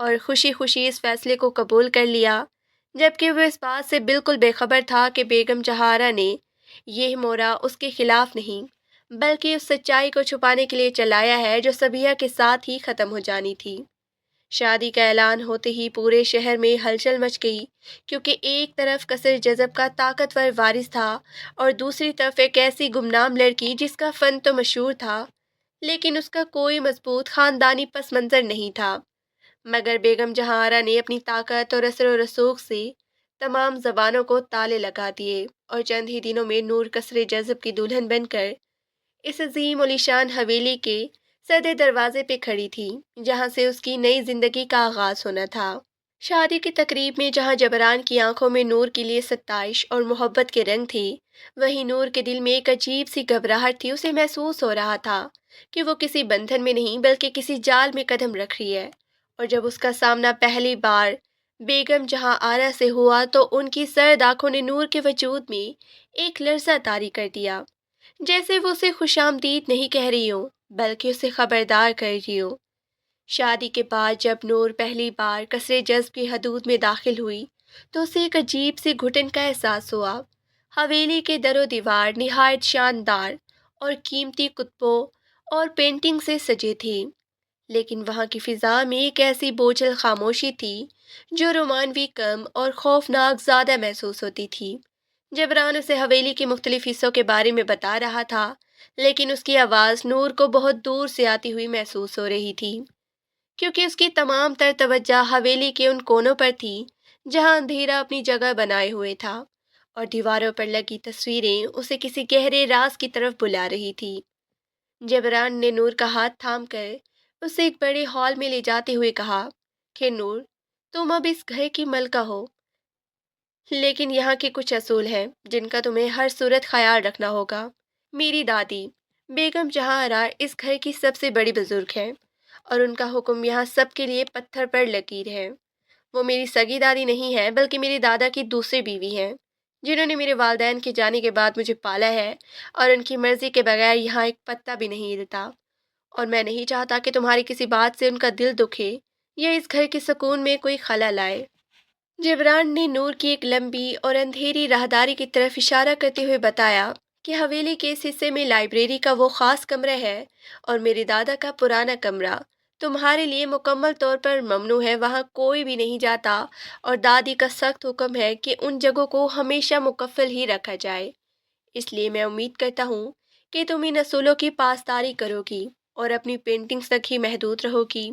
اور خوشی خوشی اس فیصلے کو قبول کر لیا، جبکہ وہ اس بات سے بالکل بے خبر تھا کہ بیگم جہارا نے یہ مورا اس کے خلاف نہیں، بلکہ اس سچائی کو چھپانے کے لیے چلایا ہے جو صبیہ کے ساتھ ہی ختم ہو جانی تھی۔ شادی کا اعلان ہوتے ہی پورے شہر میں ہلچل مچ گئی، کیونکہ ایک طرف قصر جذب کا طاقتور وارث تھا اور دوسری طرف ایک ایسی گمنام لڑکی جس کا فن تو مشہور تھا، لیکن اس کا کوئی مضبوط خاندانی پس منظر نہیں تھا۔ مگر بیگم جہاں آرا نے اپنی طاقت اور اثر و رسوخ سے تمام زبانوں کو تالے لگا دیے، اور چند ہی دنوں میں نور قصر جذب کی دلہن بن کر اس عظیم علیشان حویلی کے سدے دروازے پہ کھڑی تھی، جہاں سے اس کی نئی زندگی کا آغاز ہونا تھا۔ شادی کی تقریب میں جہاں جبران کی آنکھوں میں نور کے لیے ستائش اور محبت کے رنگ تھے، وہیں نور کے دل میں ایک عجیب سی گھبراہٹ تھی۔ اسے محسوس ہو رہا تھا کہ وہ کسی بندھن میں نہیں بلکہ کسی جال میں قدم رکھ رہی ہے، اور جب اس کا سامنا پہلی بار بیگم جہاں آرا سے ہوا تو ان کی سرد آنکھوں نے نور کے وجود میں ایک لرزہ طاری کر دیا، جیسے وہ اسے خوش آمدید نہیں کہہ رہی ہو بلکہ اسے خبردار کر رہی ہو۔ شادی کے بعد جب نور پہلی بار قصر جذب کی حدود میں داخل ہوئی تو اسے ایک عجیب سی گھٹن کا احساس ہوا۔ حویلی کے در و دیوار نہایت شاندار اور قیمتی کتبوں اور پینٹنگ سے سجے تھے، لیکن وہاں کی فضا میں ایک ایسی بوجھل خاموشی تھی جو رومانوی کم اور خوفناک زیادہ محسوس ہوتی تھی۔ جبران اسے حویلی کے مختلف حصوں کے بارے میں بتا رہا تھا، لیکن اس کی آواز نور کو بہت دور سے آتی ہوئی محسوس ہو رہی تھی، کیونکہ اس کی تمام تر توجہ حویلی کے ان کونوں پر تھی جہاں اندھیرا اپنی جگہ بنائے ہوئے تھا، اور دیواروں پر لگی تصویریں اسے کسی گہرے راز کی طرف بلا رہی تھی۔ جبران نے نور کا ہاتھ تھام کر اسے ایک بڑے ہال میں لے جاتے ہوئے کہا کہ نور، تم اب اس گھر کی ملکہ ہو، لیکن یہاں کے کچھ اصول ہیں جن کا تمہیں ہر صورت خیال رکھنا ہوگا۔ میری دادی بیگم جہاں آرا اس گھر کی سب سے بڑی بزرگ ہے، اور ان کا حکم یہاں سب کے لیے پتھر پر لکیر ہے۔ وہ میری سگی دادی نہیں ہے بلکہ میرے دادا کی دوسری بیوی ہیں، جنہوں نے میرے والدین کے جانے کے بعد مجھے پالا ہے، اور ان کی مرضی کے بغیر یہاں ایک پتا بھی نہیں ہلتا، اور میں نہیں چاہتا کہ تمہاری کسی بات سے ان کا دل دکھے یا اس گھر کے سکون میں کوئی خلل آئے۔ جبران نے نور کی ایک لمبی اور اندھیری راہداری کی طرف اشارہ کرتے ہوئے بتایا کہ حویلی کے اس حصے میں لائبریری کا وہ خاص کمرہ ہے، اور میرے دادا کا پرانا کمرہ تمہارے لیے مکمل طور پر ممنوع ہے، وہاں کوئی بھی نہیں جاتا، اور دادی کا سخت حکم ہے کہ ان جگہوں کو ہمیشہ مقفل ہی رکھا جائے۔ اس لیے میں امید کرتا ہوں کہ تم ان اصولوں کی پاسداری کرو گی اور اپنی پینٹنگز تک ہی محدود رہو گی،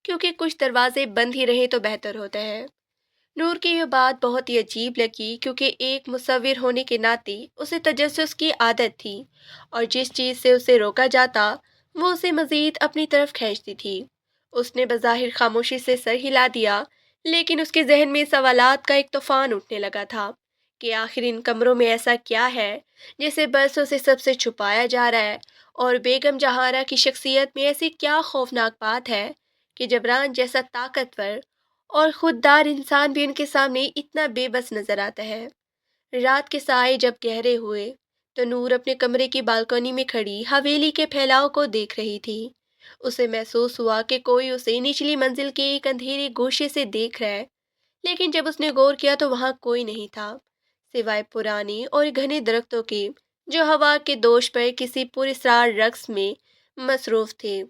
کیونکہ کچھ دروازے بند ہی رہے تو بہتر ہوتا ہے۔ نور کی یہ بات بہت ہی عجیب لگی، کیونکہ ایک مصور ہونے کے ناطے اسے تجسس کی عادت تھی، اور جس چیز سے اسے روکا جاتا وہ اسے مزید اپنی طرف کھینچتی تھی۔ اس نے بظاہر خاموشی سے سر ہلا دیا، لیکن اس کے ذہن میں سوالات کا ایک طوفان اٹھنے لگا تھا کہ آخر ان کمروں میں ایسا کیا ہے جسے برسوں سے سب سے چھپایا جا رہا ہے، اور بیگم جہارا کی شخصیت میں ایسی کیا خوفناک بات ہے کہ جبران جیسا طاقتور اور خوددار انسان بھی ان کے سامنے اتنا بے بس نظر آتا ہے۔ رات کے سائے جب گہرے ہوئے تو نور اپنے کمرے کی بالکنی میں کھڑی حویلی کے پھیلاؤ کو دیکھ رہی تھی۔ اسے محسوس ہوا کہ کوئی اسے نچلی منزل کے ایک اندھیرے گوشے سے دیکھ رہا ہے، لیکن جب اس نے غور کیا تو وہاں کوئی نہیں تھا سوائے پرانے اور گھنے درختوں کے جو ہوا کے دوش پر کسی پراسرار رقص میں مصروف تھے،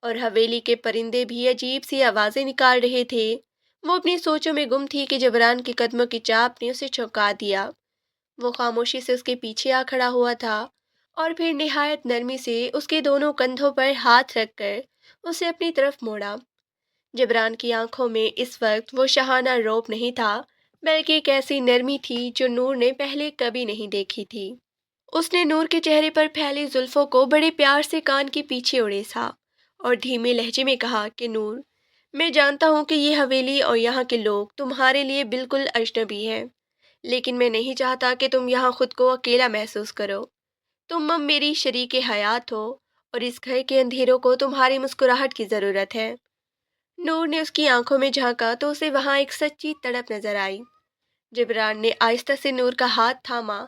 اور حویلی کے پرندے بھی عجیب سی آوازیں نکال رہے تھے۔ وہ اپنی سوچوں میں گم تھی کہ جبران کے قدموں کی چاپ نے اسے چونکا دیا۔ وہ خاموشی سے اس کے پیچھے آ کھڑا ہوا تھا، اور پھر نہایت نرمی سے اس کے دونوں کندھوں پر ہاتھ رکھ کر اسے اپنی طرف موڑا۔ جبران کی آنکھوں میں اس وقت وہ شاہانہ روب نہیں تھا، بلکہ ایک ایسی نرمی تھی جو نور نے پہلے کبھی نہیں دیکھی تھی۔ اس نے نور کے چہرے پر پھیلی زلفوں کو بڑے پیار سے کان کے پیچھے اڑیسا، اور دھیمے لہجے میں کہا کہ نور، میں جانتا ہوں کہ یہ حویلی اور یہاں کے لوگ تمہارے لیے بالکل اجنبی ہیں، لیکن میں نہیں چاہتا کہ تم یہاں خود کو اکیلا محسوس کرو۔ تم اب میری شریک حیات ہو، اور اس گھر کے اندھیروں کو تمہاری مسکراہٹ کی ضرورت ہے۔ نور نے اس کی آنکھوں میں جھانکا تو اسے وہاں ایک سچی تڑپ نظر آئی۔ جبران نے آہستہ سے نور کا ہاتھ تھاما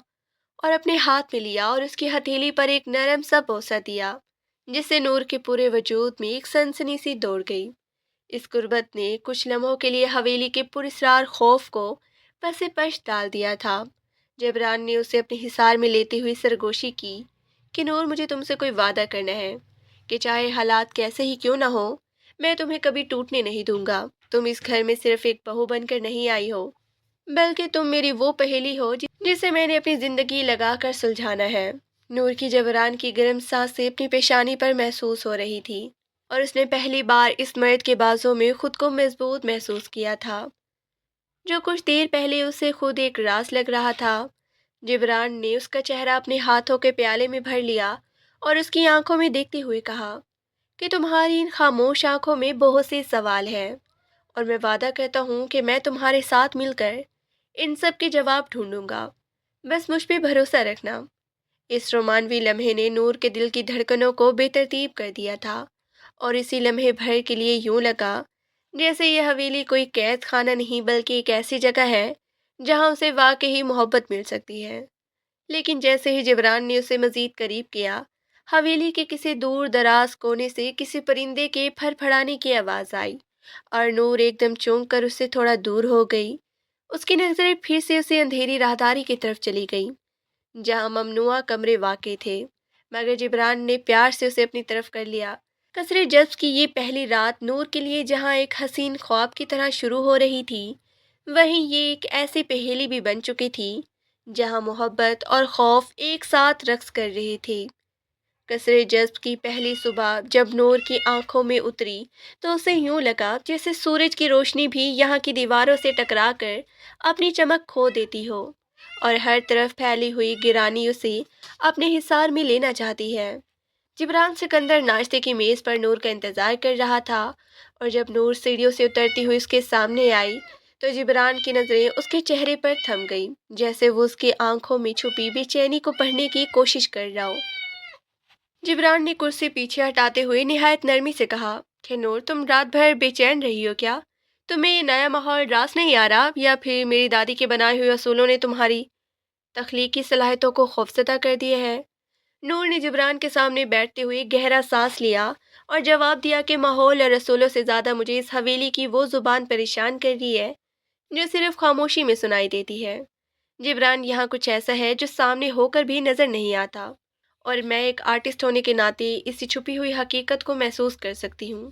اور اپنے ہاتھ میں لیا، اور اس کی ہتھیلی پر ایک نرم سا بوسہ دیا، جس سے نور کے پورے وجود میں ایک سنسنی سی دوڑ گئی۔ اس قربت نے کچھ لمحوں کے لیے حویلی کے پراسرار خوف کو پس پش ڈال دیا تھا۔ جبران نے اسے اپنے حصار میں لیتے ہوئے سرگوشی کی کہ نور، مجھے تم سے کوئی وعدہ کرنا ہے کہ چاہے حالات کیسے ہی کیوں نہ ہو، میں تمہیں کبھی ٹوٹنے نہیں دوں گا۔ تم اس گھر میں صرف ایک بہو بن کر نہیں آئی ہو، بلکہ تم میری وہ پہیلی ہو جسے میں نے اپنی زندگی لگا کر سلجھانا ہے۔ نور کی جبران کی گرم سانسیں اپنی پیشانی پر محسوس ہو رہی تھی، اور اس نے پہلی بار اس مرد کے بازوں میں خود کو مضبوط محسوس کیا تھا، جو کچھ دیر پہلے اسے خود ایک راز لگ رہا تھا۔ جبران نے اس کا چہرہ اپنے ہاتھوں کے پیالے میں بھر لیا اور اس کی آنکھوں میں دیکھتے ہوئے کہا کہ تمہاری ان خاموش آنکھوں میں بہت سے سوال ہیں، اور میں وعدہ کرتا ہوں کہ میں تمہارے ساتھ مل کر ان سب کے جواب ڈھونڈوں گا۔ بس مجھ پہ بھروسہ رکھنا۔ اس رومانوی لمحے نے نور کے دل کی دھڑکنوں کو بے ترتیب کر دیا تھا، اور اسی لمحے بھر کے لیے یوں لگا جیسے یہ حویلی کوئی قید خانہ نہیں بلکہ ایک ایسی جگہ ہے جہاں اسے واقعی محبت مل سکتی ہے۔ لیکن جیسے ہی جبران نے اسے مزید قریب کیا، حویلی کے کسی دور دراز کونے سے کسی پرندے کے پھڑ پھڑانے کی آواز آئی، اور نور ایک دم چونک کر اس سے تھوڑا دور ہو گئی۔ اس کی نظریں پھر سے اسے اندھیری راہداری کی طرف چلی گئیں جہاں ممنوعہ کمرے واقع تھے، مگر جبران نے پیار سے اسے اپنی طرف کر لیا۔ قصر جذب کی یہ پہلی رات نور کے لیے جہاں ایک حسین خواب کی طرح شروع ہو رہی تھی، وہیں یہ ایک ایسی پہیلی بھی بن چکی تھی جہاں محبت اور خوف ایک ساتھ رقص کر رہے تھے۔ قصر جذب کی پہلی صبح جب نور کی آنکھوں میں اتری تو اسے یوں لگا جیسے سورج کی روشنی بھی یہاں کی دیواروں سے ٹکرا کر اپنی چمک کھو دیتی ہو، اور ہر طرف پھیلی ہوئی گرانی اسے اپنے حصار میں لینا چاہتی ہے۔ جبران سکندر ناشتے کی میز پر نور کا انتظار کر رہا تھا، اور جب نور سیڑھیوں سے اترتی ہوئی اس کے سامنے آئی تو جبران کی نظریں اس کے چہرے پر تھم گئیں، جیسے وہ اس کی آنکھوں میں چھپی بے چینی کو پڑھنے کی کوشش کر رہا ہو۔ جبران نے کرسی پیچھے ہٹاتے ہوئے نہایت نرمی سے کہا کہ نور، تم رات بھر بے چین رہی ہو کیا؟ تمہیں یہ نیا ماحول راس نہیں آ رہا، یا پھر میری دادی کے بنائے ہوئے اصولوں نے تمہاری تخلیقی صلاحیتوں کو خوفزدہ کر دیا ہے؟ نور نے جبران کے سامنے بیٹھتے ہوئے گہرا سانس لیا اور جواب دیا کہ ماحول اور رسولوں سے زیادہ مجھے اس حویلی کی وہ زبان پریشان کر رہی ہے جو صرف خاموشی میں سنائی دیتی ہے۔ جبران، یہاں کچھ ایسا ہے جو سامنے ہو کر بھی نظر نہیں آتا، اور میں ایک آرٹسٹ ہونے کے ناطے اسی چھپی ہوئی حقیقت کو محسوس کر سکتی ہوں۔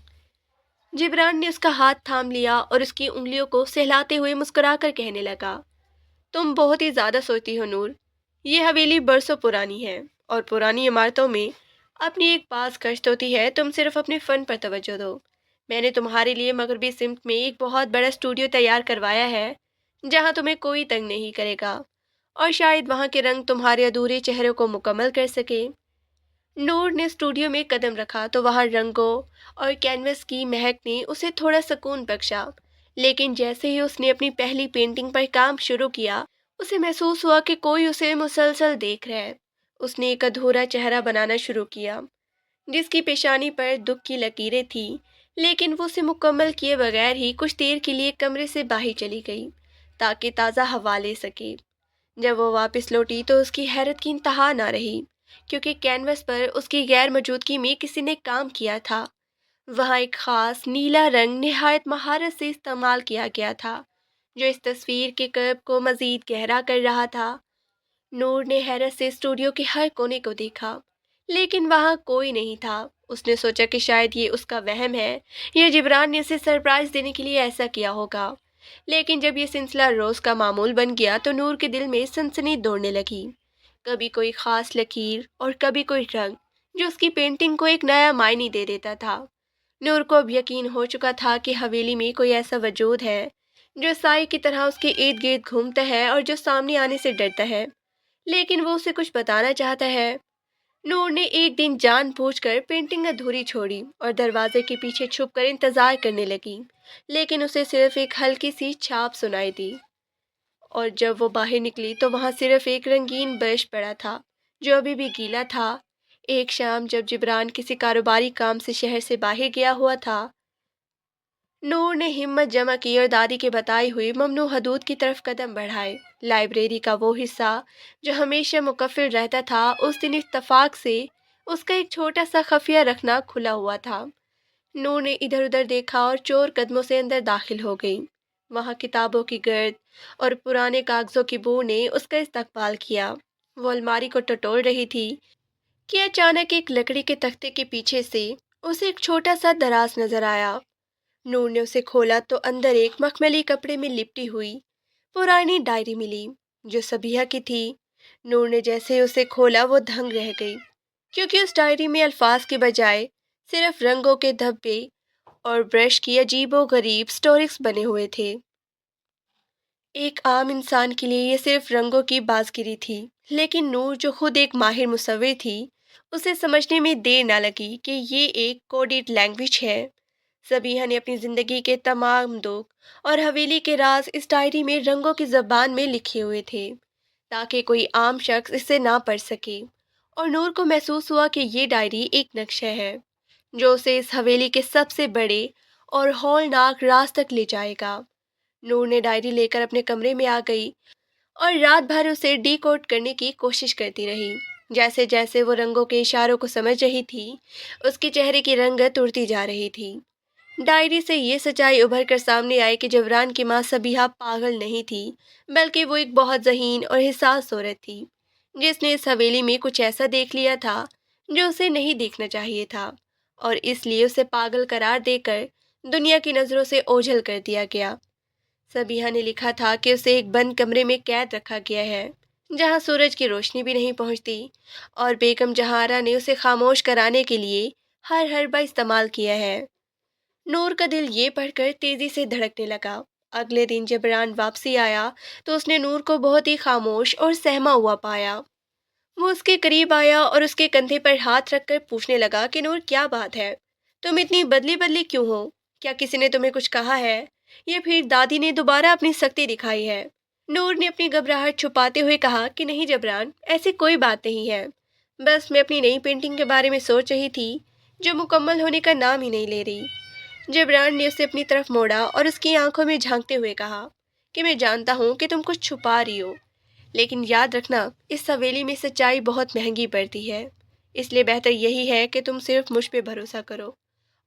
جبران نے اس کا ہاتھ تھام لیا اور اس کی انگلیوں کو سہلاتے ہوئے مسکرا کر کہنے لگا، تم بہت ہی زیادہ سوچتی ہو نور۔ یہ حویلی برسوں پرانی ہے، اور پرانی عمارتوں میں اپنی ایک پاس گشت ہوتی ہے۔ تم صرف اپنے فن پر توجہ دو۔ میں نے تمہارے لیے مغربی سمت میں ایک بہت بڑا اسٹوڈیو تیار کروایا ہے جہاں تمہیں کوئی تنگ نہیں کرے گا، اور شاید وہاں کے رنگ تمہارے ادھورے چہرے کو مکمل کر سکے۔ نور نے اسٹوڈیو میں قدم رکھا تو وہاں رنگوں اور کینوس کی مہک نے اسے تھوڑا سکون بخشا، لیکن جیسے ہی اس نے اپنی پہلی پینٹنگ پر کام شروع کیا، اسے محسوس ہوا کہ کوئی اسے مسلسل دیکھ رہا ہے۔ اس نے ایک ادھورا چہرہ بنانا شروع کیا جس کی پیشانی پر دکھ کی لکیریں تھیں، لیکن وہ اسے مکمل کیے بغیر ہی کچھ دیر کے لیے کمرے سے باہر چلی گئی تاکہ تازہ ہوا لے سکے۔ جب وہ واپس لوٹی تو اس کی حیرت کی انتہا نہ رہی، کیونکہ کینوس پر اس کی غیر موجودگی میں کسی نے کام کیا تھا۔ وہاں ایک خاص نیلا رنگ نہایت مہارت سے استعمال کیا گیا تھا جو اس تصویر کے کرب کو مزید گہرا کر رہا تھا۔ نور نے حیرت سے اسٹوڈیو کے ہر کونے کو دیکھا، لیکن وہاں کوئی نہیں تھا۔ اس نے سوچا کہ شاید یہ اس کا وہم ہے یا جبران نے اسے سرپرائز دینے کے لیے ایسا کیا ہوگا، لیکن جب یہ سلسلہ روز کا معمول بن گیا تو نور کے دل میں سنسنی دوڑنے لگی، کبھی کوئی خاص لکیر اور کبھی کوئی رنگ جو اس کی پینٹنگ کو ایک نیا معنی دے دیتا تھا۔ نور کو اب یقین ہو چکا تھا کہ حویلی میں کوئی ایسا وجود ہے جو سائے کی طرح اس کے ارد گرد گھومتا ہے اور جو سامنے آنے سے ڈرتا ہے، لیکن وہ اسے کچھ بتانا چاہتا ہے۔ نور نے ایک دن جان بوجھ کر پینٹنگ ادھوری چھوڑی اور دروازے کے پیچھے چھپ کر انتظار کرنے لگی، لیکن اسے صرف ایک ہلکی سی چھاپ سنائی دی، اور جب وہ باہر نکلی تو وہاں صرف ایک رنگین برش پڑا تھا جو ابھی بھی گیلا تھا۔ ایک شام جب جبران کسی کاروباری کام سے شہر سے باہر گیا ہوا تھا، نور نے ہمت جمع کی اور دادی کے بتائے ہوئے ممنوع حدود کی طرف قدم بڑھائے۔ لائبریری کا وہ حصہ جو ہمیشہ مقفل رہتا تھا، اس دن اتفاق سے اس کا ایک چھوٹا سا خفیہ رکھنا کھلا ہوا تھا۔ نور نے ادھر ادھر دیکھا اور چور قدموں سے اندر داخل ہو گئی۔ وہاں کتابوں کی گرد اور پرانے کاغذوں کی بو نے اس کا استقبال کیا۔ وہ الماری کو ٹٹول رہی تھی کہ اچانک ایک لکڑی کے تختے کے پیچھے سے اسے ایک چھوٹا سا دراز نظر آیا۔ نور نے اسے کھولا تو اندر ایک مخملی کپڑے میں لپٹی ہوئی پرانی ڈائری ملی جو صبیحہ کی تھی۔ نور نے جیسے ہی اسے کھولا وہ دھنگ رہ گئی، کیونکہ اس ڈائری میں الفاظ کے بجائے صرف رنگوں کے دھبے اور برش کی عجیب و غریب سٹورکس بنے ہوئے تھے۔ ایک عام انسان کے لیے یہ صرف رنگوں کی بازگری تھی، لیکن نور جو خود ایک ماہر مصور تھی، اسے سمجھنے میں دیر نہ لگی کہ یہ ایک کوڈڈ لینگویج ہے۔ صبیحہ نے اپنی زندگی کے تمام دکھ اور حویلی کے راز اس ڈائری میں رنگوں کی زبان میں لکھے ہوئے تھے، تاکہ کوئی عام شخص اسے نہ پڑھ سکے۔ اور نور کو محسوس ہوا کہ یہ ڈائری ایک نقشہ ہے جو اسے اس حویلی کے سب سے بڑے اور ہولناک راز تک لے جائے گا۔ نور نے ڈائری لے کر اپنے کمرے میں آ گئی اور رات بھر اسے ڈی کوڈ کرنے کی کوشش کرتی رہی۔ جیسے جیسے وہ رنگوں کے اشاروں کو سمجھ رہی تھی، اس کے چہرے کی رنگت اڑتی جا رہی تھی۔ ڈائری سے یہ سچائی ابھر کر سامنے آئی کہ جبران کی ماں صبیحہ پاگل نہیں تھی، بلکہ وہ ایک بہت ذہین اور حساس عورت تھی، جس نے اس حویلی میں کچھ ایسا دیکھ لیا تھا جو اسے نہیں دیکھنا چاہیے تھا، اور اس لیے اسے پاگل قرار دے کر دنیا کی نظروں سے اوجھل کر دیا گیا۔ صبیحہ نے لکھا تھا کہ اسے ایک بند کمرے میں قید رکھا گیا ہے، جہاں سورج کی روشنی بھی نہیں پہنچتی، اور بیگم جہاں آرا نے اسے خاموش کرانے کے لیے ہر حربہ استعمال کیا ہے۔ نور کا دل یہ پڑھ کر تیزی سے دھڑکنے لگا۔ اگلے دن جبران واپسی آیا تو اس نے نور کو بہت ہی خاموش اور سہما ہوا پایا۔ وہ اس کے قریب آیا اور اس کے کندھے پر ہاتھ رکھ کر پوچھنے لگا کہ نور، کیا بات ہے؟ تم اتنی بدلی بدلی کیوں ہو؟ کیا کسی نے تمہیں کچھ کہا ہے یا پھر دادی نے دوبارہ اپنی سختی دکھائی ہے؟ نور نے اپنی گھبراہٹ چھپاتے ہوئے کہا کہ نہیں جبران، ایسی کوئی بات نہیں ہے، بس میں اپنی نئی پینٹنگ کے بارے میں سوچ رہی تھی جو مکمل ہونے کا نام ہی نہیں لے رہی۔ جبران نے اسے اپنی طرف موڑا اور اس کی آنکھوں میں جھانکتے ہوئے کہا کہ میں جانتا ہوں کہ تم کچھ چھپا رہی ہو، لیکن یاد رکھنا اس حویلی میں سچائی بہت مہنگی پڑتی ہے، اس لیے بہتر یہی ہے کہ تم صرف مجھ پہ بھروسہ کرو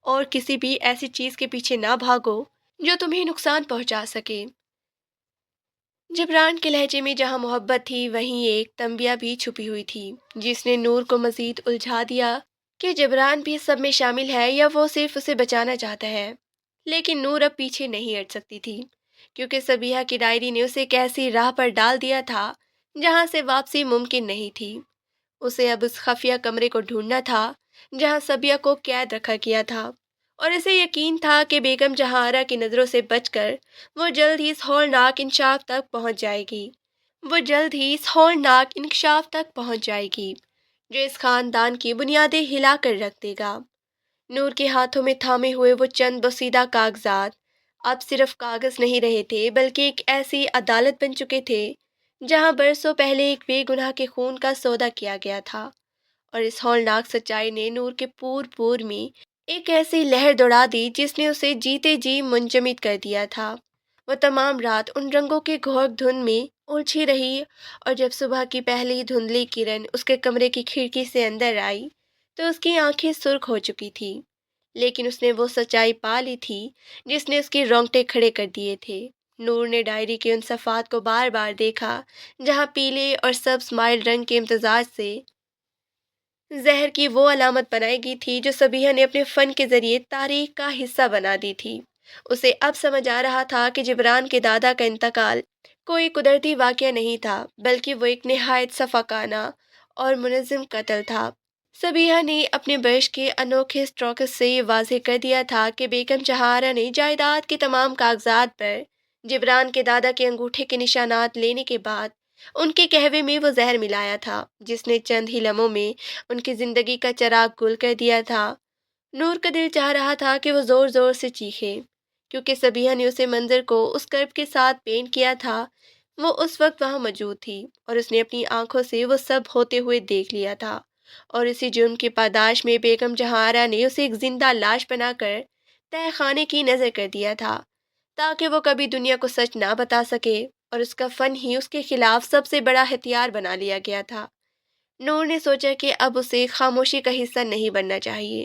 اور کسی بھی ایسی چیز کے پیچھے نہ بھاگو جو تمہیں نقصان پہنچا سکے۔ جبران کے لہجے میں جہاں محبت تھی، وہیں ایک تنبیہ بھی چھپی ہوئی تھی، جس نے نور کو مزید الجھا دیا کہ جبران بھی اس سب میں شامل ہے یا وہ صرف اسے بچانا چاہتا ہے۔ لیکن نور اب پیچھے نہیں ہٹ سکتی تھی، کیونکہ صبیحہ کی ڈائری نے اسے ایک ایسی راہ پر ڈال دیا تھا جہاں سے واپسی ممکن نہیں تھی۔ اسے اب اس خفیہ کمرے کو ڈھونڈنا تھا جہاں صبیحہ کو قید رکھا گیا تھا، اور اسے یقین تھا کہ بیگم جہاں آرا کی نظروں سے بچ کر وہ جلد ہی اس ہولناک انکشاف تک پہنچ جائے گی۔ جو اس خاندان کی بنیادیں ہلا کر رکھ دے گا۔ نور کے ہاتھوں میں تھامے ہوئے وہ چند بوسیدہ کاغذات اب صرف کاغذ نہیں رہے تھے، بلکہ ایک ایسی عدالت بن چکے تھے جہاں برسوں پہلے ایک بے گناہ کے خون کا سودا کیا گیا تھا، اور اس ہولناک سچائی نے نور کے پور میں ایک ایسی لہر دوڑا دی جس نے اسے جیتے جی منجمد کر دیا تھا۔ وہ تمام رات ان رنگوں کے گھور دھند میں الجھی رہی، اور جب صبح کی پہلی دھندلی کرن اس کے کمرے کی کھڑکی سے اندر آئی تو اس کی آنکھیں سرخ ہو چکی تھی، لیکن اس نے وہ سچائی پا لی تھی جس نے اس کے رونگٹے کھڑے کر دیے تھے۔ نور نے ڈائری کے ان صفحات کو بار بار دیکھا جہاں پیلے اور سبز مائل رنگ کے امتزاج سے زہر کی وہ علامت بنائی گئی تھی جو صبیحہ نے اپنے فن کے ذریعے تاریخ کا حصہ بنا دی تھی۔ اسے اب سمجھ آ رہا تھا کہ جبران کے دادا کا انتقال کوئی قدرتی واقعہ نہیں تھا، بلکہ وہ ایک نہایت صفاقانہ اور منظم قتل تھا۔ صبیحہ نے اپنے برش کے انوکھے اسٹروکس سے یہ واضح کر دیا تھا کہ بیگم جہاں آرا نے جائیداد کے تمام کاغذات پر جبران کے دادا کے انگوٹھے کے نشانات لینے کے بعد ان کے قہوے میں وہ زہر ملایا تھا جس نے چند ہی لمحوں میں ان کی زندگی کا چراغ گل کر دیا تھا۔ نور کا دل چاہ رہا تھا کہ وہ زور زور سے چیخے، کیونکہ صبیحہ نے اسے منظر کو اس کرب کے ساتھ پینٹ کیا تھا۔ وہ اس وقت وہاں موجود تھی اور اس نے اپنی آنکھوں سے وہ سب ہوتے ہوئے دیکھ لیا تھا، اور اسی جرم کی پاداش میں بیگم جہاں آرا نے اسے ایک زندہ لاش بنا کر تہہ خانے کی نظر کر دیا تھا، تاکہ وہ کبھی دنیا کو سچ نہ بتا سکے، اور اس کا فن ہی اس کے خلاف سب سے بڑا ہتھیار بنا لیا گیا تھا۔ نور نے سوچا کہ اب اسے خاموشی کا حصہ نہیں بننا چاہیے،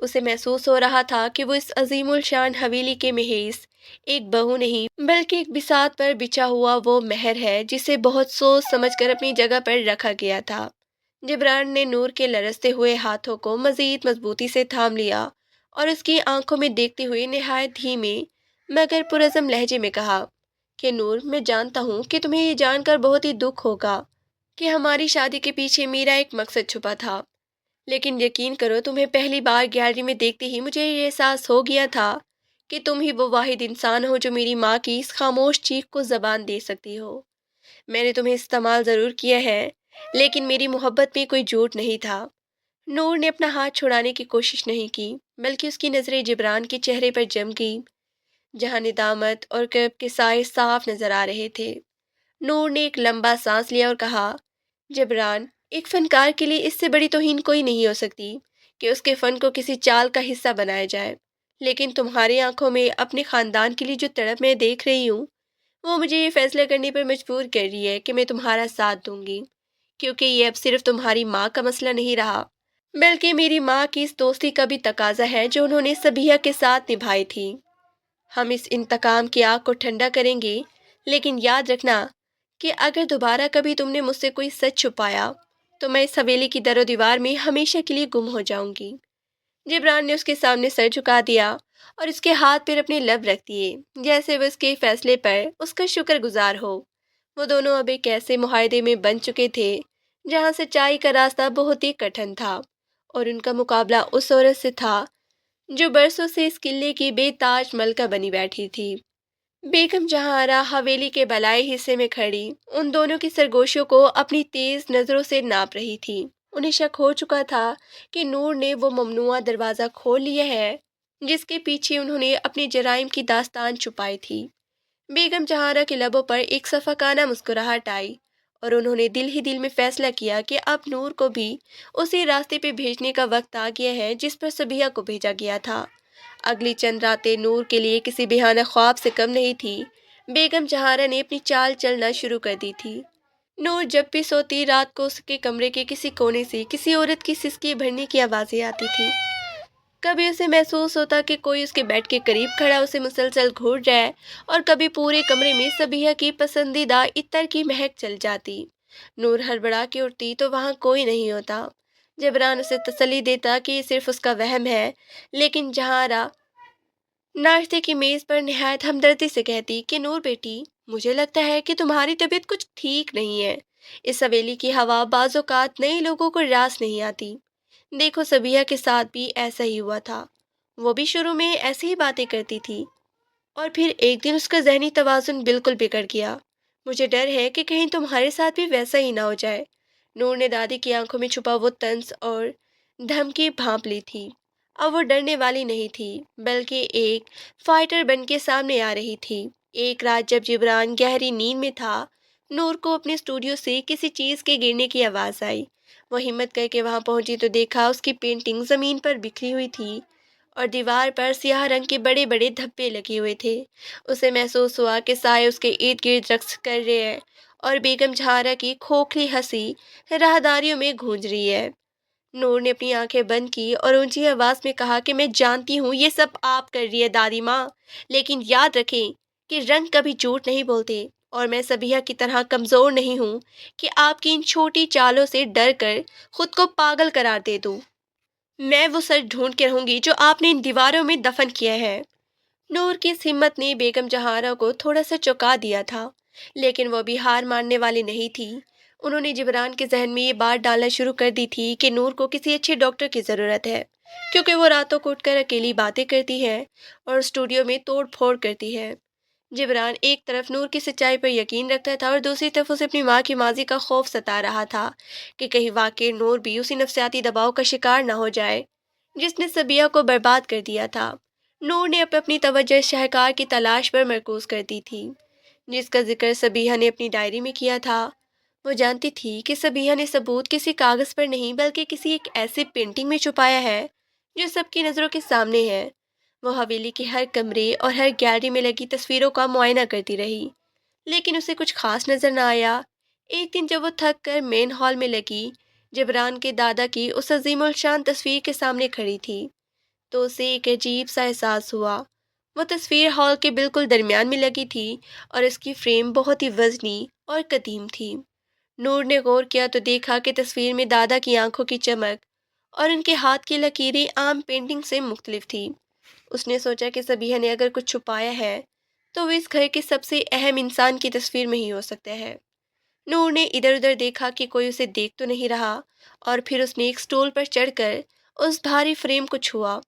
اسے محسوس ہو رہا تھا کہ وہ اس عظیم الشان حویلی کے محیط ایک بہو نہیں بلکہ ایک بساط پر بچھا ہوا وہ مہر ہے جسے بہت سوچ سمجھ کر اپنی جگہ پر رکھا گیا تھا۔ جبران نے نور کے لرزتے ہوئے ہاتھوں کو مزید مضبوطی سے تھام لیا اور اس کی آنکھوں میں دیکھتے ہوئے نہایت دھیمے مگر پرعزم لہجے میں کہا کہ نور، میں جانتا ہوں کہ تمہیں یہ جان کر بہت ہی دکھ ہوگا کہ ہماری شادی کے پیچھے میرا ایک مقصد چھپا تھا، لیکن یقین کرو، تمہیں پہلی بار گیلری میں دیکھتے ہی مجھے یہ احساس ہو گیا تھا کہ تم ہی وہ واحد انسان ہو جو میری ماں کی اس خاموش چیخ کو زبان دے سکتی ہو۔ میں نے تمہیں استعمال ضرور کیا ہے، لیکن میری محبت میں کوئی جھوٹ نہیں تھا۔ نور نے اپنا ہاتھ چھڑانے کی کوشش نہیں کی، بلکہ اس کی نظریں جبران کے چہرے پر جم گئی، جہاں ندامت اور کرب کے سائے صاف نظر آ رہے تھے۔ نور نے ایک لمبا سانس لیا اور کہا، جبران، ایک فنکار کے لیے اس سے بڑی توہین کوئی نہیں ہو سکتی کہ اس کے فن کو کسی چال کا حصہ بنایا جائے، لیکن تمہاری آنکھوں میں اپنے خاندان کے لیے جو تڑپ میں دیکھ رہی ہوں، وہ مجھے یہ فیصلہ کرنے پر مجبور کر رہی ہے کہ میں تمہارا ساتھ دوں گی، کیونکہ یہ اب صرف تمہاری ماں کا مسئلہ نہیں رہا، بلکہ میری ماں کی اس دوستی کا بھی تقاضا ہے جو انہوں نے صبیحہ کے ساتھ نبھائی تھی۔ ہم اس انتقام کی آگ کو ٹھنڈا کریں گے، لیکن یاد رکھنا کہ اگر دوبارہ کبھی تم نے مجھ سے کوئی سچ چھپایا تو میں اس حویلی کی در و دیوار میں ہمیشہ کے لیے گم ہو جاؤں گی۔ جبران نے اس کے سامنے سر جھکا دیا اور اس کے ہاتھ پر اپنے لب رکھ دیے، جیسے وہ اس کے فیصلے پر اس کا شکر گزار ہو۔ وہ دونوں اب ایک ایسے معاہدے میں بن چکے تھے جہاں سچائی کا راستہ بہت ہی کٹھن تھا، اور ان کا مقابلہ اس عورت سے تھا جو برسوں سے اس قلعے کی بے تاج ملکہ بنی بیٹھی تھی۔ بیگم جہاں آرا حویلی کے بالائی حصے میں کھڑی ان دونوں کی سرگوشیوں کو اپنی تیز نظروں سے ناپ رہی تھی۔ انہیں شک ہو چکا تھا کہ نور نے وہ ممنوعہ دروازہ کھول لیا ہے جس کے پیچھے انہوں نے اپنے جرائم کی داستان چھپائی تھی۔ بیگم جہاں آرا کے لبوں پر ایک خفقانہ مسکراہٹ آئی، اور انہوں نے دل ہی دل میں فیصلہ کیا کہ اب نور کو بھی اسی راستے پہ بھیجنے کا وقت آ گیا ہے جس پر صبیحہ کو بھیجا گیا تھا۔ اگلی چند راتیں نور کے لیے کسی بہانہ خواب سے کم نہیں تھی۔ بیگم جہارا نے اپنی چال چلنا شروع کر دی تھی۔ نور جب بھی سوتی، رات کو اس کے کمرے کے کسی کونے سے کسی عورت کی سسکی بھرنے کی آوازیں آتی تھی۔ کبھی اسے محسوس ہوتا کہ کوئی اس کے بیڈ کے قریب کھڑا اسے مسلسل گھور رہا ہے، اور کبھی پورے کمرے میں صبیحہ کی پسندیدہ عطر کی مہک چل جاتی۔ نور ہڑبڑا کے اٹھتی تو وہاں کوئی نہیں ہوتا۔ جبران اسے تسلی دیتا کہ یہ صرف اس کا وہم ہے، لیکن جہارا ناشتے کی میز پر نہایت ہمدردی سے کہتی کہ نور بیٹی، مجھے لگتا ہے کہ تمہاری طبیعت کچھ ٹھیک نہیں ہے۔ اس حویلی کی ہوا بعض اوقات نئے لوگوں کو راس نہیں آتی۔ دیکھو، صبیحہ کے ساتھ بھی ایسا ہی ہوا تھا، وہ بھی شروع میں ایسی ہی باتیں کرتی تھی، اور پھر ایک دن اس کا ذہنی توازن بالکل بگڑ گیا۔ مجھے ڈر ہے کہ کہیں تمہارے ساتھ بھی ویسا ہی نہ ہو جائے۔ نور نے دادی کی آنکھوں میں چھپا وہ طنز اور دھمکی بھانپ لی تھی۔ اب وہ ڈرنے والی نہیں تھی، بلکہ ایک فائٹر بن کے سامنے آ رہی تھی۔ ایک رات جب جبران گہری نیند میں تھا، نور کو اپنے اسٹوڈیو سے کسی چیز کے گرنے کی آواز آئی۔ وہ ہمت کر کے وہاں پہنچی تو دیکھا اس کی پینٹنگ زمین پر بکھری ہوئی تھی، اور دیوار پر سیاہ رنگ کے بڑے بڑے دھبے لگے ہوئے تھے۔ اسے محسوس ہوا کہ سائے اس کے ارد گرد رقص کر رہے ہیں، اور بیگم جہارا کی کھوکھلی ہنسی راہداریوں میں گونج رہی ہے۔ نور نے اپنی آنکھیں بند کی اور اونچی آواز میں کہا کہ میں جانتی ہوں یہ سب آپ کر رہی ہے دادی ماں، لیکن یاد رکھیں کہ رنگ کبھی جھوٹ نہیں بولتے، اور میں صبیحہ کی طرح کمزور نہیں ہوں کہ آپ کی ان چھوٹی چالوں سے ڈر کر خود کو پاگل قرار دے دوں۔ میں وہ سر ڈھونڈ کے رہوں گی جو آپ نے ان دیواروں میں دفن کیا ہے۔ نور کی اس ہمت نے بیگم جہارا کو تھوڑا سا چونکا دیا تھا، لیکن وہ بھی ہار ماننے والی نہیں تھی۔ انہوں نے جبران کے ذہن میں یہ بات ڈالنا شروع کر دی تھی کہ نور کو کسی اچھے ڈاکٹر کی ضرورت ہے، کیونکہ وہ راتوں کو اٹھ کر اکیلی باتیں کرتی ہے اور اسٹوڈیو میں توڑ پھوڑ کرتی ہے۔ جبران ایک طرف نور کی سچائی پر یقین رکھتا تھا، اور دوسری طرف اسے اپنی ماں کی ماضی کا خوف ستا رہا تھا کہ کہیں واقعی نور بھی اسی نفسیاتی دباؤ کا شکار نہ ہو جائے جس نے صبیحہ کو برباد کر دیا تھا۔ نور نے اب اپنی توجہ شاہکار کی تلاش پر مرکوز کر دی تھی، جس کا ذکر صبیحہ نے اپنی ڈائری میں کیا تھا۔ وہ جانتی تھی کہ صبیحہ نے ثبوت کسی کاغذ پر نہیں بلکہ کسی ایک ایسی پینٹنگ میں چھپایا ہے جو سب کی نظروں کے سامنے ہے۔ وہ حویلی کے ہر کمرے اور ہر گیلری میں لگی تصویروں کا معائنہ کرتی رہی، لیکن اسے کچھ خاص نظر نہ آیا۔ ایک دن جب وہ تھک کر مین ہال میں لگی جبران کے دادا کی اس عظیم الشان تصویر کے سامنے کھڑی تھی تو اسے ایک عجیب سا احساس ہوا۔ وہ تصویر ہال کے بالکل درمیان میں لگی تھی اور اس کی فریم بہت ہی وزنی اور قدیم تھی۔ نور نے غور کیا تو دیکھا کہ تصویر میں دادا کی آنکھوں کی چمک اور ان کے ہاتھ کی لکیریں عام پینٹنگ سے مختلف تھیں۔ اس نے سوچا کہ صبیحہ نے اگر کچھ چھپایا ہے تو وہ اس گھر کے سب سے اہم انسان کی تصویر میں ہی ہو سکتا ہے۔ نور نے ادھر ادھر دیکھا کہ کوئی اسے دیکھ تو نہیں رہا، اور پھر اس نے ایک سٹول پر چڑھ کر اس بھاری فریم کو چھوا۔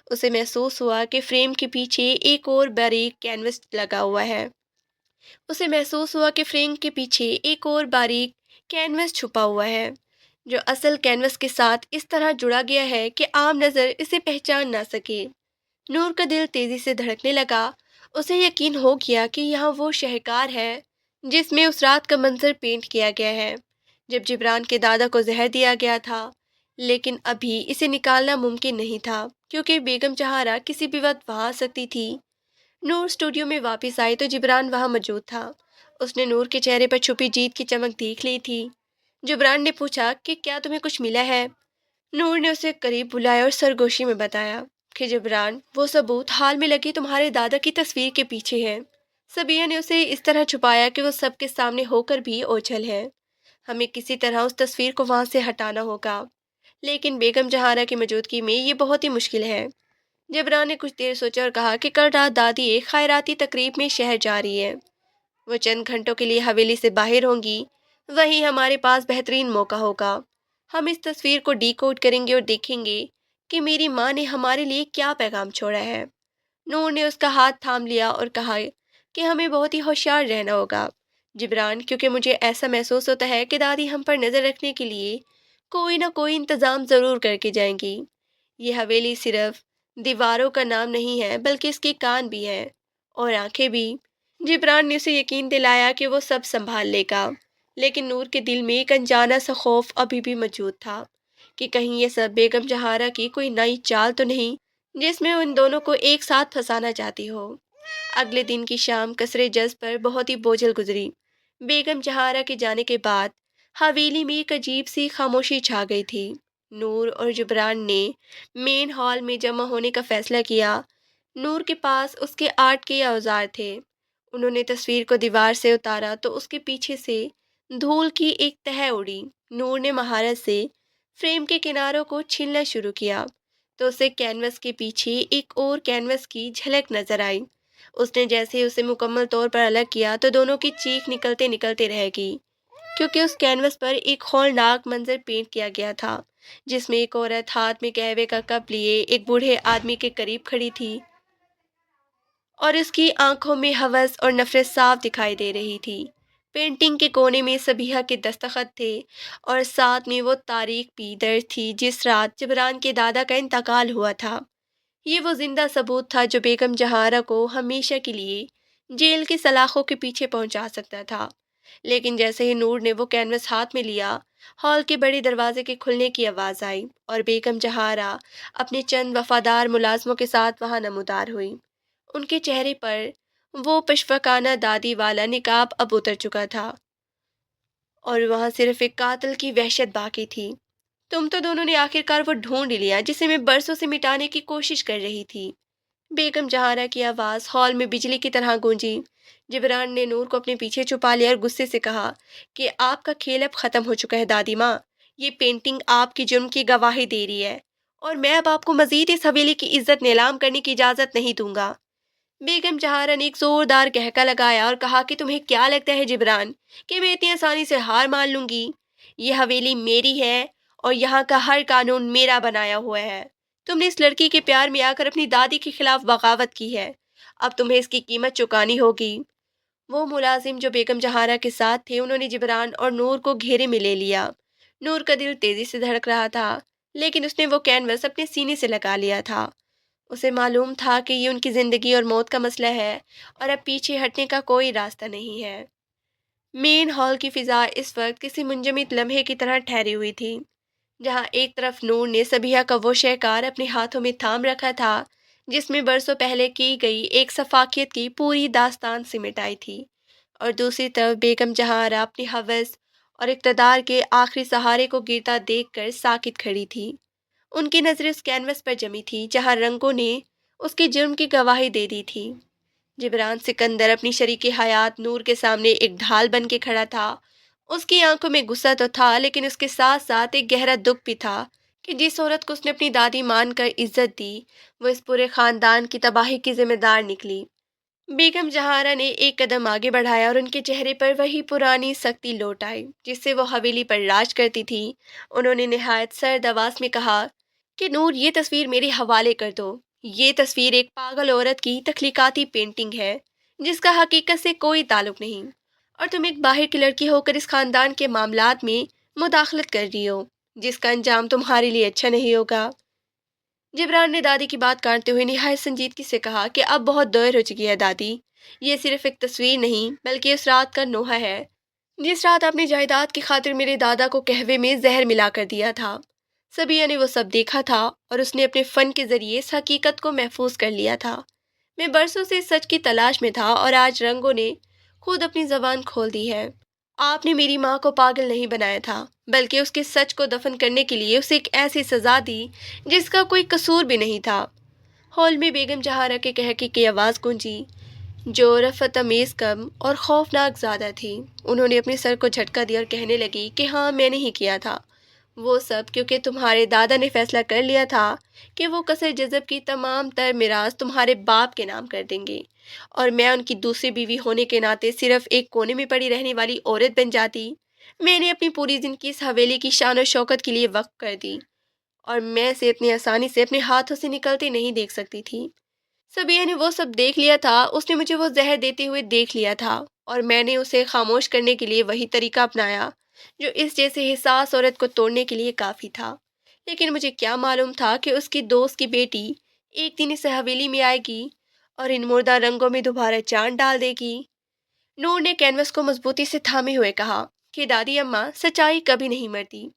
اسے محسوس ہوا کہ فریم کے پیچھے ایک اور باریک کینوس لگا ہوا ہے۔ اسے محسوس ہوا کہ فریم کے پیچھے ایک اور باریک کینوس چھپا ہوا ہے، جو اصل کینوس کے ساتھ اس طرح جڑا گیا ہے کہ عام نظر اسے پہچان نہ سکے۔ نور کا دل تیزی سے دھڑکنے لگا۔ اسے یقین ہو گیا کہ یہاں وہ شہکار ہے جس میں اس رات کا منظر پینٹ کیا گیا ہے جب جبران کے دادا کو زہر دیا گیا تھا، لیکن ابھی اسے نکالنا ممکن نہیں تھا کیونکہ بیگم جہارا کسی بھی وقت وہاں آ سکتی تھی۔ نور اسٹوڈیو میں واپس آئی تو جبران وہاں موجود تھا۔ اس نے نور کے چہرے پر چھپی جیت کی چمک دیکھ لی تھی۔ جبران نے پوچھا کہ کیا تمہیں کچھ ملا ہے؟ نور نے اسے قریب بلایا اور سرگوشی میں بتایا کہ جبران، وہ ثبوت حال میں لگی تمہارے دادا کی تصویر کے پیچھے ہے۔ صبیحہ نے اسے اس طرح چھپایا کہ وہ سب کے سامنے ہو کر بھی اوجھل ہے۔ ہمیں کسی طرح اس تصویر کو وہاں سے ہٹانا ہوگا، لیکن بیگم جہارا کی موجودگی میں یہ بہت ہی مشکل ہے۔ جبران نے کچھ دیر سوچا اور کہا کہ کل رات دادی ایک خیراتی تقریب میں شہر جا رہی ہے۔ وہ چند گھنٹوں کے لیے حویلی سے باہر ہوں گی، وہیں ہمارے پاس بہترین موقع ہوگا۔ ہم اس تصویر کو ڈی کوڈ کریں گے اور دیکھیں گے کہ میری ماں نے ہمارے لیے کیا پیغام چھوڑا ہے۔ نور نے اس کا ہاتھ تھام لیا اور کہا کہ ہمیں بہت ہی ہوشیار رہنا ہوگا جبران، کیونکہ مجھے ایسا محسوس ہوتا ہے کہ دادی ہم پر نظر رکھنے کے لیے کوئی نہ کوئی انتظام ضرور کر کے جائیں گی۔ یہ حویلی صرف دیواروں کا نام نہیں ہے بلکہ اس کے کان بھی ہیں اور آنکھیں بھی۔ جبران نے اسے یقین دلایا کہ وہ سب سنبھال لے گا، لیکن نور کے دل میں ایک انجانا سا خوف ابھی بھی موجود تھا کہ کہیں یہ سب بیگم جہارا کی کوئی نئی چال تو نہیں جس میں ان دونوں کو ایک ساتھ پھنسانا چاہتی ہو۔ اگلے دن کی شام قصر جز پر بہت ہی بوجھل گزری۔ بیگم جہارا کے جانے کے بعد حویلی میں ایک عجیب سی خاموشی چھا گئی تھی۔ نور اور جبران نے مین ہال میں جمع ہونے کا فیصلہ کیا۔ نور کے پاس اس کے آرٹ کے اوزار تھے۔ انہوں نے تصویر کو دیوار سے اتارا تو اس کے پیچھے سے دھول کی ایک تہہ اڑی۔ نور نے مہارت سے فریم کے کناروں کو چھیلنا شروع کیا تو اسے کینوس کے پیچھے ایک اور کینوس کی جھلک نظر آئی۔ اس نے جیسے ہی اسے مکمل طور پر الگ کیا تو دونوں کی چیخ نکلتے نکلتے رہ گئی، کیونکہ اس کینوس پر ایک ہولناک منظر پینٹ کیا گیا تھا جس میں ایک عورت ہاتھ میں قہوے کا کپ لیے ایک بوڑھے آدمی کے قریب کھڑی تھی اور اس کی آنکھوں میں ہوس اور نفرت صاف دکھائی دے رہی تھی۔ پینٹنگ کے کونے میں صبیحہ کے دستخط تھے اور ساتھ میں وہ تاریخ بھی درج تھی جس رات جبران کے دادا کا انتقال ہوا تھا۔ یہ وہ زندہ ثبوت تھا جو بیگم جہارا کو ہمیشہ کے لیے جیل کے سلاخوں کے پیچھے پہنچا سکتا تھا۔ لیکن جیسے ہی نور نے وہ کینوس ہاتھ میں لیا، ہال کے بڑے دروازے کے کھلنے کی آواز آئی اور بیگم جہارا اپنے چند وفادار ملازموں کے ساتھ وہاں نمودار ہوئی۔ ان کے چہرے پر وہ پشفقانہ دادی والا نقاب اب اتر چکا تھا اور وہاں صرف ایک قاتل کی وحشت باقی تھی۔ تم تو دونوں نے آخرکار وہ ڈھونڈ لیا جسے میں برسوں سے مٹانے کی کوشش کر رہی تھی۔ بیگم جہارا کی آواز ہال میں بجلی کی طرح گونجی۔ جبران نے نور کو اپنے پیچھے چھپا لیا اور غصے سے کہا کہ آپ کا کھیل اب ختم ہو چکا ہے دادی ماں۔ یہ پینٹنگ آپ کی جرم کی گواہی دے رہی ہے اور میں اب آپ کو مزید اس حویلی کی عزت نیلام کرنے کی اجازت نہیں دوں گا۔ بیگم جہارا نے ایک زوردار قہقہ لگایا اور کہا کہ تمہیں کیا لگتا ہے جبران کہ میں اتنی آسانی سے ہار مان لوں گی؟ یہ حویلی میری ہے اور یہاں کا ہر قانون میرا بنایا ہوا ہے۔ تم نے اس لڑکی کے پیار میں آ کر اپنی دادی کے خلاف بغاوت کی ہے، اب تمہیں اس کی قیمت چکانی ہوگی۔ وہ ملازم جو بیگم جہارا کے ساتھ تھے انہوں نے جبران اور نور کو گھیرے میں لے لیا۔ نور کا دل تیزی سے دھڑک رہا تھا، لیکن اس نے وہ کینوس اپنے سینے سے لگا لیا تھا۔ اسے معلوم تھا کہ یہ ان کی زندگی اور موت کا مسئلہ ہے اور اب پیچھے ہٹنے کا کوئی راستہ نہیں ہے۔ مین ہال کی فضا اس وقت کسی منجمد لمحے کی طرح ٹھہری ہوئی تھی، جہاں ایک طرف نور نے صبیحہ کا وہ شہکار اپنے ہاتھوں میں تھام رکھا تھا جس میں برسوں پہلے کی گئی ایک سفاکیت کی پوری داستان سمٹ آئی تھی، اور دوسری طرف بیگم جہارا اپنی ہوس اور اقتدار کے آخری سہارے کو گرتا دیکھ کر ساکت کھڑی تھی۔ ان کی نظریں اس کینوس پر جمی تھی جہاں رنگوں نے اس کے جرم کی گواہی دے دی تھی۔ جبران سکندر اپنی شریک حیات نور کے سامنے ایک ڈھال بن کے کھڑا تھا۔ اس کی آنکھوں میں غصہ تو تھا، لیکن اس کے ساتھ ساتھ ایک گہرا دکھ بھی تھا کہ جس عورت کو اس نے اپنی دادی مان کر عزت دی، وہ اس پورے خاندان کی تباہی کی ذمہ دار نکلی۔ بیگم جہارا نے ایک قدم آگے بڑھایا اور ان کے چہرے پر وہی پرانی سختی لوٹ آئی جس سے وہ حویلی پر راج کرتی تھی۔ انہوں نے نہایت سرد آواز میں کہا کہ نور، یہ تصویر میرے حوالے کر دو۔ یہ تصویر ایک پاگل عورت کی تخلیقاتی پینٹنگ ہے جس کا حقیقت سے کوئی تعلق نہیں، اور تم ایک باہر کی لڑکی ہو کر اس خاندان کے معاملات میں مداخلت کر رہی ہو جس کا انجام تمہارے لیے اچھا نہیں ہوگا۔ جبران نے دادی کی بات کاٹتے ہوئے نہایت سنجیدگی سے کہا کہ اب بہت دیر ہو چکی ہے دادی، یہ صرف ایک تصویر نہیں بلکہ اس رات کا نوحہ ہے جس رات آپ نے جائیداد کی خاطر میرے دادا کو قہوے میں زہر ملا کر دیا تھا۔ سبیہ نے وہ سب دیکھا تھا اور اس نے اپنے فن کے ذریعے اس حقیقت کو محفوظ کر لیا تھا۔ میں برسوں سے سچ کی تلاش میں تھا اور آج رنگوں نے خود اپنی زبان کھول دی ہے۔ آپ نے میری ماں کو پاگل نہیں بنایا تھا بلکہ اس کے سچ کو دفن کرنے کے لیے اسے ایک ایسی سزا دی جس کا کوئی قصور بھی نہیں تھا۔ ہال میں بیگم جہارا کے قہقہے کی آواز گونجی جو رفعت آمیز کم اور خوفناک زیادہ تھی۔ انہوں نے اپنے سر کو جھٹکا دیا اور کہنے لگی کہ ہاں، میں نے ہی کیا تھا وہ سب، کیونکہ تمہارے دادا نے فیصلہ کر لیا تھا کہ وہ قصر جذب کی تمام تر میراث تمہارے باپ کے نام کر دیں گے، اور میں ان کی دوسری بیوی ہونے کے ناطے صرف ایک کونے میں پڑی رہنے والی عورت بن جاتی۔ میں نے اپنی پوری زندگی اس حویلی کی شان و شوکت کے لیے وقف کر دی، اور میں اسے اتنی آسانی سے اپنے ہاتھوں سے نکلتے نہیں دیکھ سکتی تھی۔ سبیہ نے وہ سب دیکھ لیا تھا، اس نے مجھے وہ زہر دیتے ہوئے دیکھ لیا تھا، اور میں نے اسے خاموش کرنے کے لیے وہی طریقہ اپنایا جو اس جیسے حساس عورت کو توڑنے کے لیے کافی تھا۔ لیکن مجھے کیا معلوم تھا کہ اس کی دوست کی بیٹی ایک دن اس حویلی میں آئے گی اور ان مردہ رنگوں میں دوبارہ چاند ڈال دے گی۔ نور نے کینوس کو مضبوطی سے تھامے ہوئے کہا کہ دادی اماں، سچائی کبھی نہیں مرتی،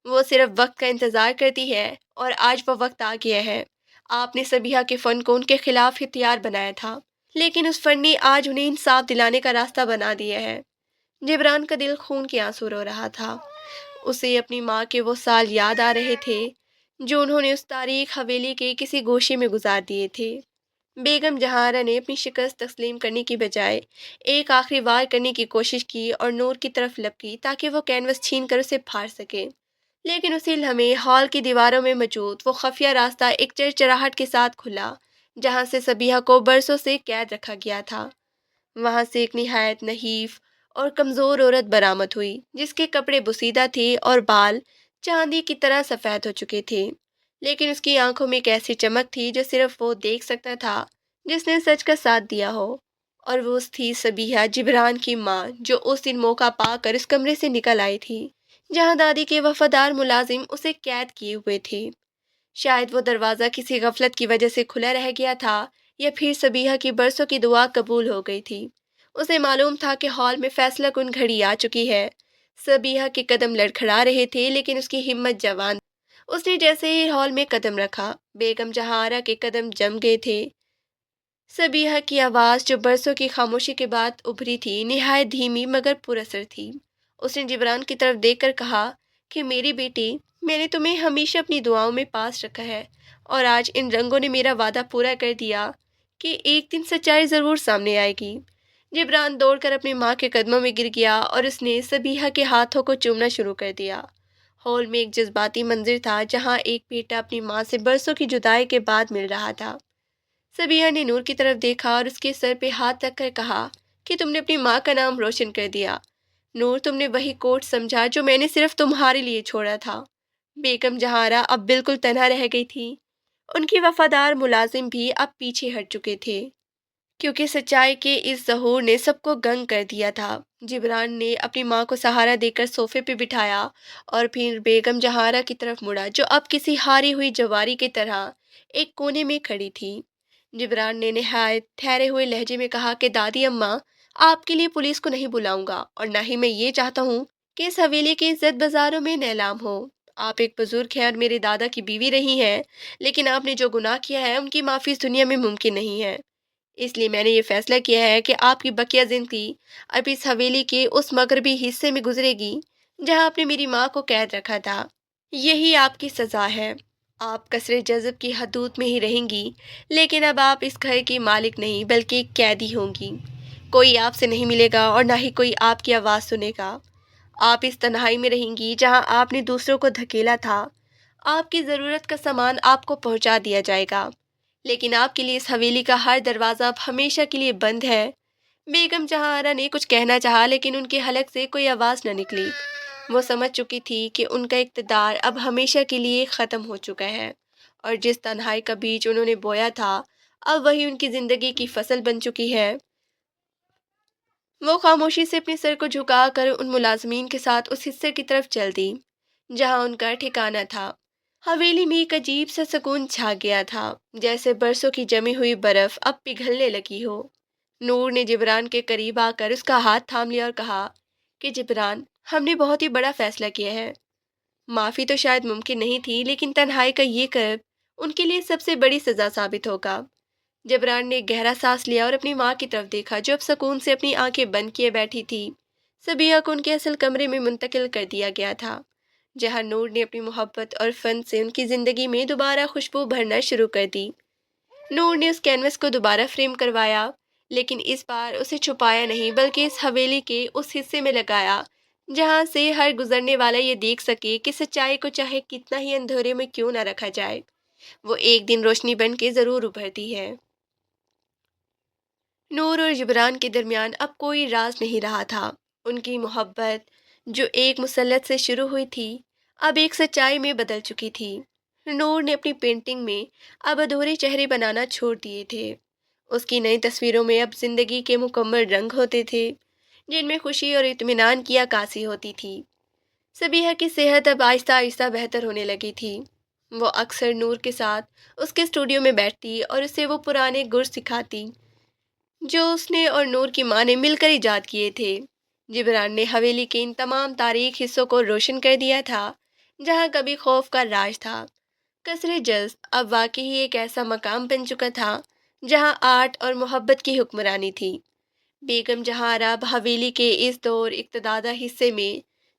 وہ صرف وقت کا انتظار کرتی ہے، اور آج وہ وقت آ گیا ہے۔ آپ نے سبیہ کے فن کو ان کے خلاف ہتھیار بنایا تھا، لیکن اس فن نے آج انہیں انصاف دلانے کا راستہ بنا دیا ہے۔ جبران کا دل خون کے آنسو رو رہا تھا۔ اسے اپنی ماں کے وہ سال یاد آ رہے تھے جو انہوں نے اس تاریخ حویلی کے کسی گوشے میں گزار دیے تھے۔ بیگم جہارا نے اپنی شکست تسلیم کرنے کی بجائے ایک آخری وار کرنے کی کوشش کی اور نور کی طرف لپکی تاکہ وہ کینوس چھین کر اسے پھاڑ سکے، لیکن اسی لمحے ہال کی دیواروں میں موجود وہ خفیہ راستہ ایک چرچراہٹ کے ساتھ کھلا جہاں سے سبیہ کو برسوں سے قید رکھا گیا تھا۔ وہاں سے ایک نہایت نحیف اور کمزور عورت برآمد ہوئی جس کے کپڑے بوسیدہ تھے اور بال چاندی کی طرح سفید ہو چکے تھے، لیکن اس کی آنکھوں میں ایک ایسی چمک تھی جو صرف وہ دیکھ سکتا تھا جس نے سچ کا ساتھ دیا ہو، اور وہ تھی سبیہ، جبران کی ماں، جو اس دن موقع پا کر اس کمرے سے نکل آئی تھی جہاں دادی کے وفادار ملازم اسے قید کیے ہوئے تھے۔ شاید وہ دروازہ کسی غفلت کی وجہ سے کھلا رہ گیا تھا، یا پھر سبیہ کی برسوں کی دعا قبول ہو گئی تھی۔ اسے معلوم تھا کہ ہال میں فیصلہ کن گھڑی آ چکی ہے۔ سبیہ کے قدم لڑکھڑا رہے تھے لیکن اس کی ہمت جوان۔ اس نے جیسے ہی ہال میں قدم رکھا، بیگم جہارا کے قدم جم گئے تھے۔ سبیہ کی آواز جو برسوں کی خاموشی کے بعد ابھری تھی نہایت دھیمی مگر پر اثر تھی۔ اس نے جبران کی طرف دیکھ کر کہا کہ میری بیٹی، میں نے تمہیں ہمیشہ اپنی دعاؤں میں پاس رکھا ہے، اور آج ان رنگوں نے میرا وعدہ پورا کر دیا کہ ایک دن سچائی ضرور سامنے آئے گی۔ جبران دوڑ کر اپنی ماں کے قدموں میں گر گیا اور اس نے سبیہ کے ہاتھوں کو چومنا شروع کر دیا۔ ہال میں ایک جذباتی منظر تھا جہاں ایک بیٹا اپنی ماں سے برسوں کی جدائی کے بعد مل رہا تھا۔ سبیہ نے نور کی طرف دیکھا اور اس کے سر پہ ہاتھ رکھ کر کہا کہ تم نے اپنی ماں کا نام روشن کر دیا۔ نور، تم نے وہی کوٹ سمجھا جو میں نے صرف تمہارے لیے چھوڑا تھا۔ بیگم جہارا اب بالکل تنہا رہ گئی تھی۔ ان کی وفادار ملازم بھی اب پیچھے ہٹ چکے تھے کیونکہ سچائی کے اس ظہور نے سب کو گنگ کر دیا تھا۔ جبران نے اپنی ماں کو سہارا دے کر صوفے پہ بٹھایا اور پھر بیگم جہارا کی طرف مڑا جو اب کسی ہاری ہوئی جواری کی طرح ایک کونے میں کھڑی تھی۔ جبران نے نہایت ٹھہرے ہوئے لہجے میں کہا کہ دادی اماں، آپ کے لیے پولیس کو نہیں بلاؤں گا، اور نہ ہی میں یہ چاہتا ہوں کہ اس حویلی کی عزت بازاروں میں نیلام ہو۔ آپ ایک بزرگ ہیں اور میرے دادا کی بیوی رہی ہیں، لیکن آپ نے جو گناہ کیا ہے ان کی معافی اس دنیا میں ممکن نہیں ہے۔ اس لیے میں نے یہ فیصلہ کیا ہے کہ آپ کی بقیہ زندگی اب اس حویلی کے اس مغربی حصے میں گزرے گی جہاں آپ نے میری ماں کو قید رکھا تھا۔ یہی آپ کی سزا ہے۔ آپ کثر جذب کی حدود میں ہی رہیں گی، لیکن اب آپ اس گھر کی مالک نہیں بلکہ ایک قیدی ہوں گی۔ کوئی آپ سے نہیں ملے گا اور نہ ہی کوئی آپ کی آواز سنے گا۔ آپ اس تنہائی میں رہیں گی جہاں آپ نے دوسروں کو دھکیلا تھا۔ آپ کی ضرورت کا سامان آپ کو پہنچا دیا جائے گا، لیکن آپ کے لیے اس حویلی کا ہر دروازہ اب ہمیشہ کے لیے بند ہے۔ بیگم جہاں آرا نے کچھ کہنا چاہا لیکن ان کے حلق سے کوئی آواز نہ نکلی۔ وہ سمجھ چکی تھی کہ ان کا اقتدار اب ہمیشہ کے لیے ختم ہو چکا ہے، اور جس تنہائی کا بیج انہوں نے بویا تھا اب وہی ان کی زندگی کی فصل بن چکی ہے۔ وہ خاموشی سے اپنے سر کو جھکا کر ان ملازمین کے ساتھ اس حصے کی طرف چل دی جہاں ان کا ٹھکانہ تھا۔ حویلی میں ایک عجیب سا سکون چھا گیا تھا، جیسے برسوں کی جمی ہوئی برف اب پگھلنے لگی ہو۔ نور نے جبران کے قریب آ کر اس کا ہاتھ تھام لیا اور کہا کہ جبران، ہم نے بہت ہی بڑا فیصلہ کیا ہے۔ معافی تو شاید ممکن نہیں تھی، لیکن تنہائی کا یہ کرب ان کے لیے سب سے بڑی سزا ثابت ہوگا۔ جبران نے گہرا سانس لیا اور اپنی ماں کی طرف دیکھا جو اب سکون سے اپنی آنکھیں بند کیے بیٹھی تھی۔ سبیہ کو ان کے اصل کمرے میں منتقل کر دیا گیا تھا، جہاں نور نے اپنی محبت اور فن سے ان کی زندگی میں دوبارہ خوشبو بھرنا شروع کر دی۔ نور نے اس کینوس کو دوبارہ فریم کروایا، لیکن اس بار اسے چھپایا نہیں بلکہ اس حویلی کے اس حصے میں لگایا جہاں سے ہر گزرنے والا یہ دیکھ سکے کہ سچائی کو چاہے کتنا ہی اندھیرے میں کیوں نہ رکھا جائے، وہ ایک دن روشنی بن کے ضرور ابھرتی ہے۔ نور اور جبران کے درمیان اب کوئی راز نہیں رہا تھا۔ ان کی محبت جو ایک مسلط سے شروع ہوئی تھی اب ایک سچائی میں بدل چکی تھی۔ نور نے اپنی پینٹنگ میں اب ادھورے چہرے بنانا چھوڑ دیے تھے۔ اس کی نئی تصویروں میں اب زندگی کے مکمل رنگ ہوتے تھے، جن میں خوشی اور اطمینان کی عکاسی ہوتی تھی۔ سبیحہ کی صحت اب آہستہ آہستہ بہتر ہونے لگی تھی۔ وہ اکثر نور کے ساتھ اس کے اسٹوڈیو میں بیٹھتی اور اسے وہ پرانے گر سکھاتی جو اس نے اور نور کی ماں نے مل کر ایجاد کیے تھے۔ جبران نے حویلی کے ان تمام تاریک حصوں کو روشن کر دیا تھا جہاں کبھی خوف کا راج تھا۔ قصر جذب اب واقعی ایک ایسا مقام بن چکا تھا جہاں آرٹ اور محبت کی حکمرانی تھی۔ بیگم جہاں آرا اب حویلی کے اس دور اقتدادہ حصے میں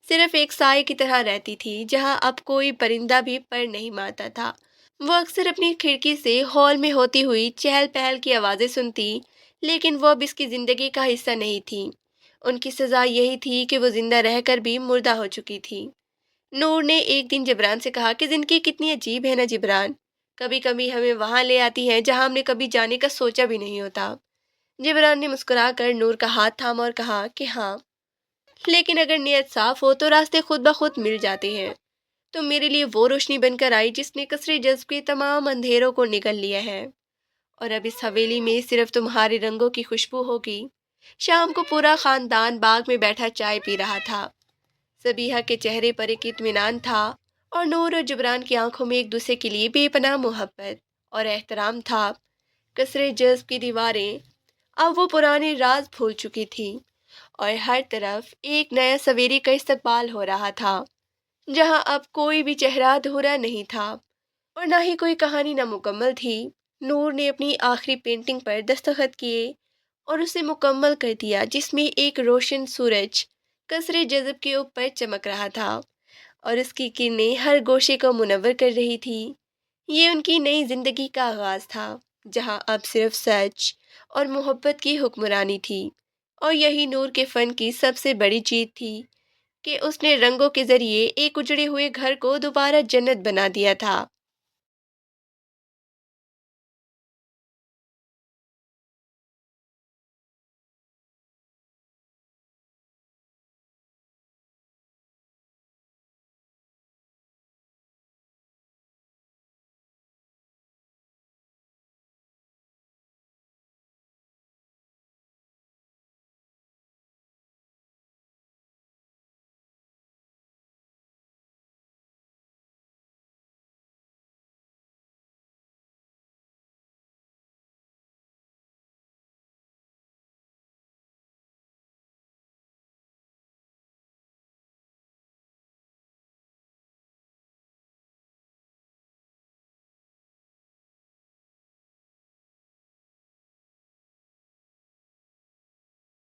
صرف ایک سائے کی طرح رہتی تھی جہاں اب کوئی پرندہ بھی پر نہیں مارتا تھا۔ وہ اکثر اپنی کھڑکی سے ہال میں ہوتی ہوئی چہل پہل کی آوازیں سنتی، لیکن وہ اب اس کی زندگی کا حصہ نہیں تھی۔ ان کی سزا یہی تھی کہ وہ زندہ رہ کر بھی مردہ ہو چکی تھی۔ نور نے ایک دن جبران سے کہا کہ زندگی کتنی عجیب ہے نا جبران، کبھی کبھی ہمیں وہاں لے آتی ہے جہاں ہم نے کبھی جانے کا سوچا بھی نہیں ہوتا۔ جبران نے مسکرا کر نور کا ہاتھ تھاما اور کہا کہ ہاں، لیکن اگر نیت صاف ہو تو راستے خود بخود مل جاتے ہیں۔ تو میرے لیے وہ روشنی بن کر آئی جس نے قصر جذب کے تمام اندھیروں کو نگل لیا ہے، اور اب اس حویلی میں صرف تمہارے رنگوں کی خوشبو ہوگی۔ شام کو پورا خاندان باغ میں بیٹھا چائے پی رہا تھا۔ سبیحہ کے چہرے پر ایک اطمینان تھا، اور نور اور جبران کی آنکھوں میں ایک دوسرے کے لیے بے پناہ محبت اور احترام تھا۔ قصر جذب کی دیواریں اب وہ پرانے راز بھول چکی تھیں، اور ہر طرف ایک نیا سویرے کا استقبال ہو رہا تھا جہاں اب کوئی بھی چہرہ ادھورا نہیں تھا اور نہ ہی کوئی کہانی نامکمل تھی۔ نور نے اپنی آخری پینٹنگ پر دستخط کیے اور اسے مکمل کر دیا، جس میں ایک روشن سورج قصر جذب کے اوپر چمک رہا تھا اور اس کی کرنیں ہر گوشے کو منور کر رہی تھی۔ یہ ان کی نئی زندگی کا آغاز تھا جہاں اب صرف سچ اور محبت کی حکمرانی تھی، اور یہی نور کے فن کی سب سے بڑی جیت تھی کہ اس نے رنگوں کے ذریعے ایک اجڑے ہوئے گھر کو دوبارہ جنت بنا دیا تھا۔